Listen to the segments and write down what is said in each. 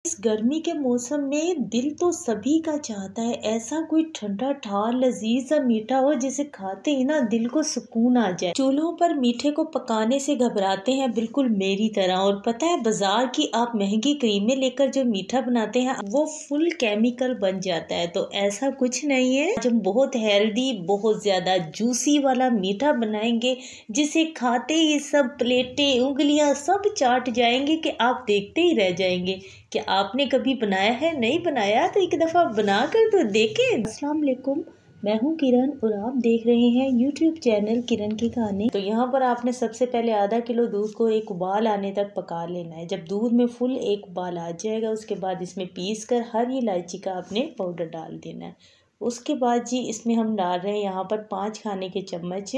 इस गर्मी के मौसम में दिल तो सभी का चाहता है ऐसा कोई ठंडा ठार लजीज सा मीठा हो जिसे खाते ही ना दिल को सुकून आ जाए। चूल्हों पर मीठे को पकाने से घबराते हैं बिल्कुल मेरी तरह। और पता है बाजार की आप महंगी क्रीमें लेकर जो मीठा बनाते हैं वो फुल केमिकल बन जाता है। तो ऐसा कुछ नहीं है, आज हम बहुत हेल्दी बहुत ज्यादा जूसी वाला मीठा बनाएंगे जिसे खाते ही सब प्लेटें उंगलियां सब चाट जाएंगे कि आप देखते ही रह जाएंगे। क्या आपने कभी बनाया है? नहीं बनाया तो एक दफ़ा बना कर तो देखें। अस्सलाम वालेकुम, मैं हूँ किरण और आप देख रहे हैं यूट्यूब चैनल किरण की कहानी। तो यहाँ पर आपने सबसे पहले आधा किलो दूध को एक उबाल आने तक पका लेना है। जब दूध में फुल एक उबाल आ जाएगा उसके बाद इसमें पीस कर हरी इलायची का आपने पाउडर डाल देना है। उसके बाद जी इसमें हम डाल रहे हैं यहाँ पर 5 खाने के चम्मच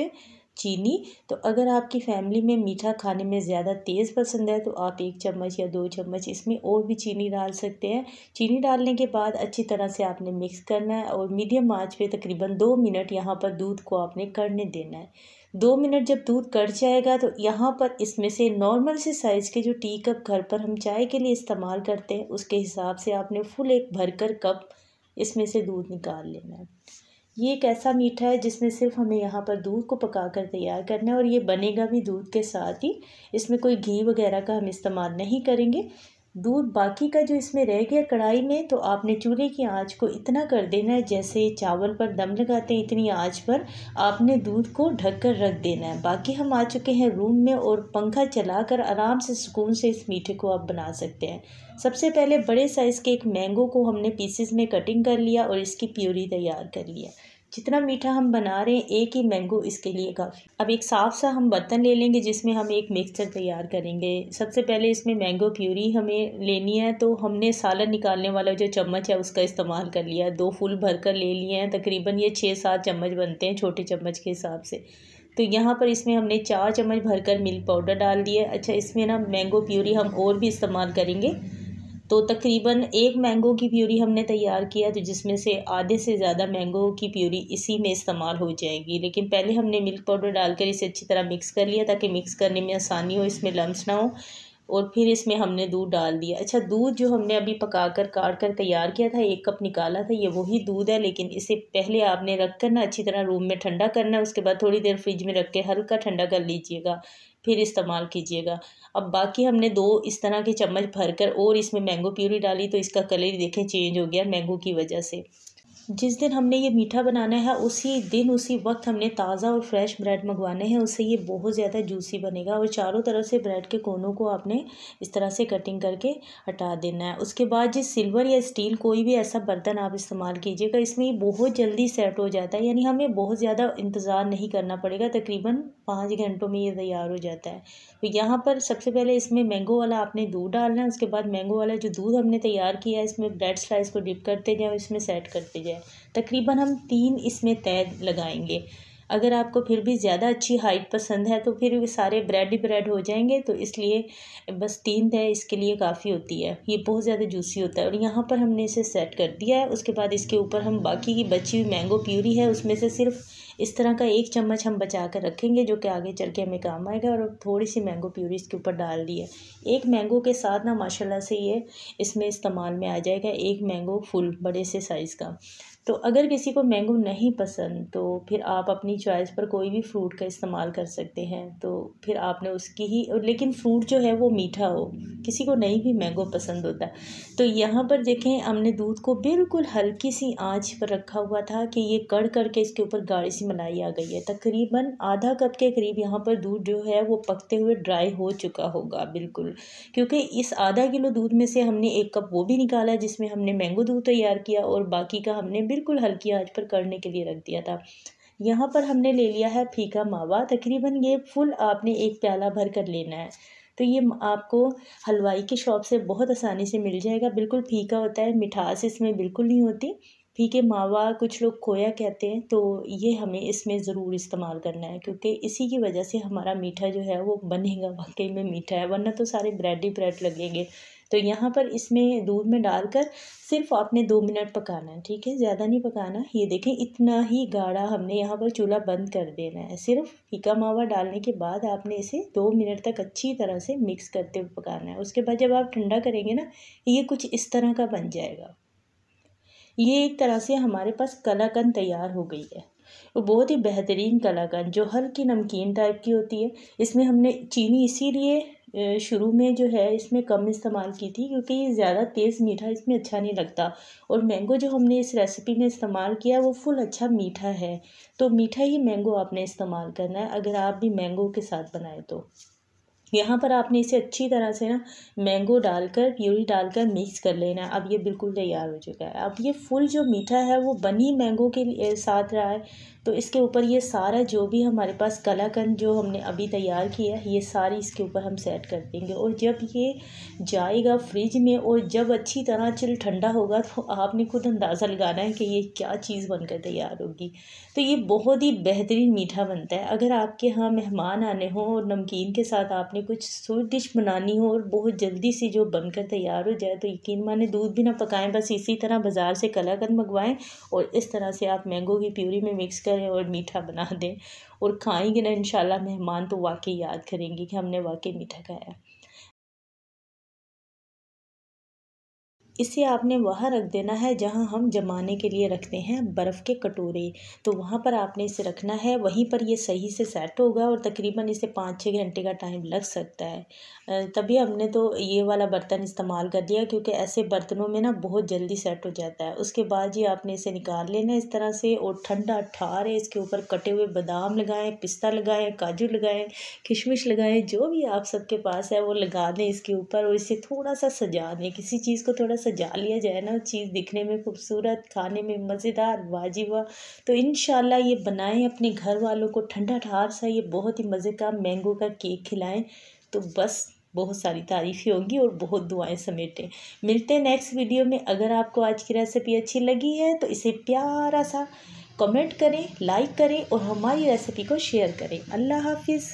चीनी। तो अगर आपकी फैमिली में मीठा खाने में ज़्यादा तेज़ पसंद है तो आप 1 चम्मच या 2 चम्मच इसमें और भी चीनी डाल सकते हैं। चीनी डालने के बाद अच्छी तरह से आपने मिक्स करना है और मीडियम आंच पे तकरीबन 2 मिनट यहाँ पर दूध को आपने कढ़ने देना है। 2 मिनट जब दूध कढ़ जाएगा तो यहाँ पर इसमें से नॉर्मल से साइज़ के जो टी कप घर पर हम चाय के लिए इस्तेमाल करते हैं उसके हिसाब से आपने फुल एक भरकर कप इसमें से दूध निकाल लेना है। ये एक ऐसा मीठा है जिसमें सिर्फ हमें यहाँ पर दूध को पकाकर तैयार करना है और ये बनेगा भी दूध के साथ ही। इसमें कोई घी वगैरह का हम इस्तेमाल नहीं करेंगे। दूध बाकी का जो इसमें रह गया कढ़ाई में तो आपने चूल्हे की आंच को इतना कर देना है जैसे चावल पर दम लगाते हैं इतनी आंच पर आपने दूध को ढककर रख देना है। बाकी हम आ चुके हैं रूम में और पंखा चलाकर आराम से सुकून से इस मीठे को आप बना सकते हैं। सबसे पहले बड़े साइज़ के एक मैंगो को हमने पीसेस में कटिंग कर लिया और इसकी प्यूरी तैयार कर लिया। जितना मीठा हम बना रहे हैं एक ही मैंगो इसके लिए काफ़ी। अब एक साफ़ सा हम बर्तन ले लेंगे जिसमें हम एक मिक्सचर तैयार करेंगे। सबसे पहले इसमें मैंगो प्यूरी हमें लेनी है तो हमने सालन निकालने वाला जो चम्मच है उसका इस्तेमाल कर लिया है। 2 फुल भर कर ले लिए हैं, तकरीबन ये 6-7 चम्मच बनते हैं छोटे चम्मच के हिसाब से। तो यहाँ पर इसमें हमने 4 चम्मच भरकर मिल्क पाउडर डाल दिया। अच्छा, इसमें ना मैंगो प्यूरी हम और भी इस्तेमाल करेंगे तो तकरीबन 1 मैंगो की प्यूरी हमने तैयार किया तो जिसमें से आधे से ज़्यादा मैंगो की प्यूरी इसी में इस्तेमाल हो जाएगी। लेकिन पहले हमने मिल्क पाउडर डालकर इसे अच्छी तरह मिक्स कर लिया ताकि मिक्स करने में आसानी हो, इसमें लम्स ना हो। और फिर इसमें हमने दूध डाल दिया। अच्छा, दूध जो हमने अभी पकाकर काट कर तैयार किया था 1 कप निकाला था, ये वही दूध है लेकिन इसे पहले आपने रख कर ना अच्छी तरह रूम में ठंडा करना है। उसके बाद थोड़ी देर फ्रिज में रख के हल्का ठंडा कर लीजिएगा फिर इस्तेमाल कीजिएगा। अब बाकी हमने 2 इस तरह के चम्मच भरकर और इसमें मैंगो प्यूरी डाली तो इसका कलर देखें चेंज हो गया मैंगो की वजह से। जिस दिन हमने ये मीठा बनाना है उसी दिन उसी वक्त हमने ताज़ा और फ्रेश ब्रेड मंगवाने हैं, उससे ये बहुत ज़्यादा जूसी बनेगा। और चारों तरफ से ब्रेड के कोनों को आपने इस तरह से कटिंग करके हटा देना है। उसके बाद जिस सिल्वर या स्टील कोई भी ऐसा बर्तन आप इस्तेमाल कीजिएगा, इसमें ये बहुत जल्दी सेट हो जाता है, यानी हमें बहुत ज़्यादा इंतज़ार नहीं करना पड़ेगा, तकरीबन 5 घंटों में ये तैयार हो जाता है। तो यहाँ पर सबसे पहले इसमें मैंगो वाला आपने दूध डालना है। उसके बाद मैंगो वाला जो दूध हमने तैयार किया है इसमें ब्रेड स्लाइस को डिप करते जाए, इसमें सेट करते जाए। तकरीबन हम 3 इसमें तय लगाएंगे। अगर आपको फिर भी ज़्यादा अच्छी हाइट पसंद है तो फिर सारे ब्रेड ही ब्रेड हो जाएंगे, तो इसलिए बस 3 तय इसके लिए काफ़ी होती है। ये बहुत ज़्यादा जूसी होता है और यहाँ पर हमने इसे सेट कर दिया है। उसके बाद इसके ऊपर हम बाकी की बची हुई मैंगो प्यूरी है उसमें से सिर्फ इस तरह का 1 चम्मच हम बचा कर रखेंगे जो कि आगे चल के हमें काम आएगा। और थोड़ी सी मैंगो प्यूरी इसके ऊपर डाल दी है। 1 मैंगो के साथ ना माशाल्लाह से ये इसमें इस्तेमाल में आ जाएगा, 1 मैंगो फुल बड़े से साइज़ का। तो अगर किसी को मैंगो नहीं पसंद तो फिर आप अपनी चॉइस पर कोई भी फ्रूट का इस्तेमाल कर सकते हैं, तो फिर आपने उसकी ही, लेकिन फ्रूट जो है वो मीठा हो, किसी को नहीं भी मैंगो पसंद होता। तो यहाँ पर देखें हमने दूध को बिल्कुल हल्की सी आंच पर रखा हुआ था कि ये कड़ करके इसके ऊपर गाढ़ी सी मलाई आ गई है। तकरीबन आधा कप के करीब यहाँ पर दूध जो है वो पकते हुए ड्राई हो चुका होगा बिल्कुल, क्योंकि इस आधा किलो दूध में से हमने 1 कप वो भी निकाला जिसमें हमने मैंगो दूध तैयार किया और बाकी का हमने बिल्कुल हल्की आंच पर करने के लिए रख दिया था। यहाँ पर हमने ले लिया है फीका मावा, तकरीबन ये फुल आपने 1 प्याला भर कर लेना है। तो ये आपको हलवाई की शॉप से बहुत आसानी से मिल जाएगा, बिल्कुल फीका होता है, मिठास इसमें बिल्कुल नहीं होती। फीके मावा कुछ लोग खोया कहते हैं, तो ये हमें इसमें ज़रूर इस्तेमाल करना है क्योंकि इसी की वजह से हमारा मीठा जो है वो बनेगा वाकई में मीठा है, वरना तो सारे ब्रेड ही ब्रेड लगेंगे। तो यहाँ पर इसमें दूध में डालकर सिर्फ आपने 2 मिनट पकाना है, ठीक है, ज़्यादा नहीं पकाना। ये देखें इतना ही गाढ़ा हमने यहाँ पर चूल्हा बंद कर देना है। सिर्फ फीका मावा डालने के बाद आपने इसे 2 मिनट तक अच्छी तरह से मिक्स करते हुए पकाना है। उसके बाद जब आप ठंडा करेंगे ना, ये कुछ इस तरह का बन जाएगा। ये एक तरह से हमारे पास कलाकंद तैयार हो गई है। वो बहुत ही बेहतरीन कलाकंद जो हल्की नमकीन टाइप की होती है। इसमें हमने चीनी इसीलिए शुरू में जो है इसमें कम इस्तेमाल की थी क्योंकि ये ज़्यादा तेज़ मीठा इसमें अच्छा नहीं लगता। और मैंगो जो हमने इस रेसिपी में इस्तेमाल किया वो फुल अच्छा मीठा है, तो मीठा ही मैंगो आपने इस्तेमाल करना है अगर आप भी मैंगो के साथ बनाए तो। यहाँ पर आपने इसे अच्छी तरह से ना मैंगो डालकर प्यूरी डालकर मिक्स कर लेना है। अब ये बिल्कुल तैयार हो चुका है। अब ये फुल जो मीठा है वो बनी मैंगो के साथ रहा है, तो इसके ऊपर ये सारा जो भी हमारे पास कलाकंद जो हमने अभी तैयार किया है ये सारी इसके ऊपर हम सेट कर देंगे। और जब ये जाएगा फ्रिज में और जब अच्छी तरह चिल ठंडा होगा तो आपने खुद अंदाज़ा लगाना है कि ये क्या चीज़ बनकर तैयार होगी। तो ये बहुत ही बेहतरीन मीठा बनता है। अगर आपके यहाँ मेहमान आने हों और नमकीन के साथ आपने कुछ स्वीट डिश बनानी हो और बहुत जल्दी से जो बनकर तैयार हो जाए तो यकीन माने दूध भी ना पकाएं, बस इसी तरह बाज़ार से कलाकंद मंगवाएं और इस तरह से आप मैंगो की प्यूरी में मिक्स करें और मीठा बना दें और खाएंगे ना इंशाल्लाह मेहमान तो वाकई याद करेंगे कि हमने वाकई मीठा खाया। इसे आपने वहाँ रख देना है जहाँ हम जमाने के लिए रखते हैं बर्फ़ के कटोरे, तो वहाँ पर आपने इसे रखना है। वहीं पर ये सही से सेट होगा और तकरीबन इसे 5-6 घंटे का टाइम लग सकता है। तभी हमने तो ये वाला बर्तन इस्तेमाल कर लिया क्योंकि ऐसे बर्तनों में ना बहुत जल्दी सेट हो जाता है। उसके बाद ये आपने इसे निकाल लेना इस तरह से और ठंडा ठार है इसके ऊपर कटे हुए बादाम लगाएं, पिस्ता लगाएं, काजू लगाएं, किशमिश लगाएं, जो भी आप सबके पास है वो लगा दें इसके ऊपर और इसे थोड़ा सा सजा दें। किसी चीज़ को थोड़ा सजा लिया जाए ना, चीज़ दिखने में खूबसूरत, खाने में मज़ेदार, वाजिबा। तो इंशाल्लाह ये बनाएं, अपने घर वालों को ठंडा ठार सा ये बहुत ही मज़े का मैंगो का केक खिलाएं, तो बस बहुत सारी तारीफ़ें होंगी और बहुत दुआएं समेटें। मिलते हैं नेक्स्ट वीडियो में। अगर आपको आज की रेसिपी अच्छी लगी है तो इसे प्यारा सा कमेंट करें, लाइक करें और हमारी रेसिपी को शेयर करें। अल्लाह हाफिज़।